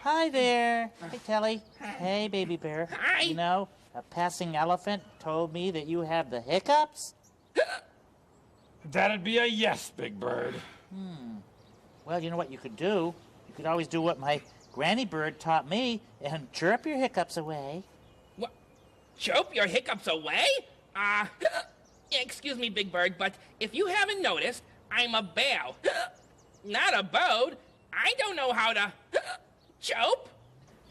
Hi there. Hey, Telly. Hey, Baby Bear. Hi. You know, a passing elephant told me that you have the hiccups. That'd be a yes, Big Bird. Well, you know what you could do? You could always do what my granny bird taught me and chirp your hiccups away. What? Chirp your hiccups away? Excuse me, Big Bird, but if you haven't noticed, I'm a bear. Not a bird. I don't know how to chirp.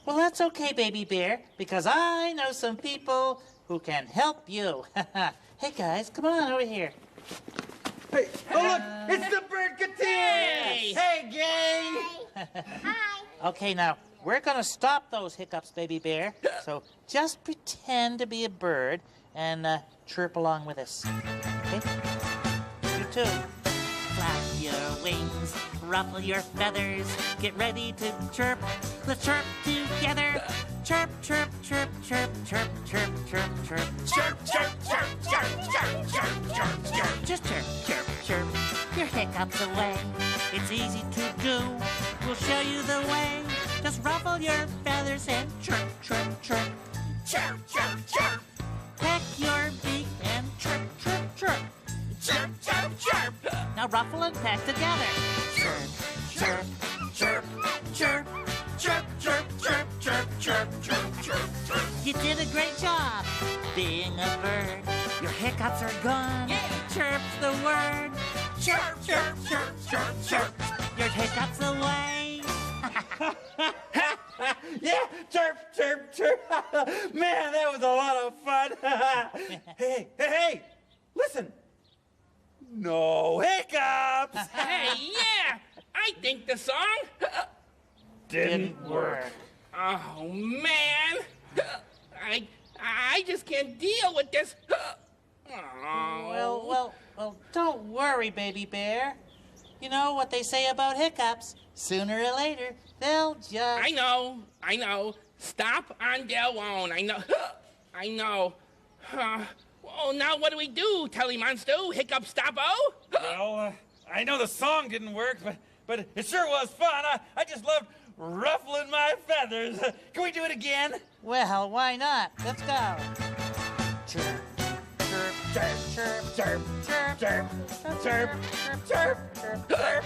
Well, that's okay, Baby Bear, because I know some people who can help you. Hey, guys, come on over here. Hey, oh look, it's the Bird Cotillion! Hey! Hey, gang! Hi. Okay, now, we're going to stop those hiccups, Baby Bear. So just pretend to be a bird and chirp along with us. Okay? You too. Flap your wings, ruffle your feathers, get ready to chirp. Let's chirp together. Chirp, chirp, chirp, chirp, chirp, chirp, chirp, chirp. Chirp, chirp, chirp, chirp, chirp, chirp, chirp, chirp. Just chirp, chirp, chirp. Your hiccups away. It's easy to do. We'll show you the way. Just ruffle your feathers and chirp, chirp, chirp. Chirp, chirp, chirp. Peck your beak and chirp, chirp, chirp. Chirp, chirp, chirp. Now ruffle and peck together. Chirp, chirp, chirp, chirp. Chirp, chirp, chirp, chirp, chirp, chirp, chirp, chirp. You did a great job being a bird. Your hiccups are gone. Yeah. Chirp's the word. Chirp, chirp, chirp, chirp, chirp. Your hiccups away. Yeah, chirp, chirp, chirp. Man, that was a lot of fun. Hey, listen. No hiccups. Hey, yeah, I think the song Didn't work. Oh, man. I just can't deal with this. Oh. Well, don't worry, Baby Bear. You know what they say about hiccups. Sooner or later, they'll just... I know. Stop on their own. I know. Oh, now what do we do, Telly Monster? Hiccup Stoppo? Well, I know the song didn't work, but it sure was fun. I just loved ruffling my feathers. Can we do it again? Well, why not? Let's go. Chirp, chirp, chirp, chirp, Chirp, chirp, chirp, chirp, chirp, chirp, chirp, chirp,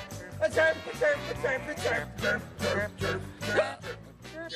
chirp, chirp, chirp, chirp, chirp, chirp, chirp, chirp.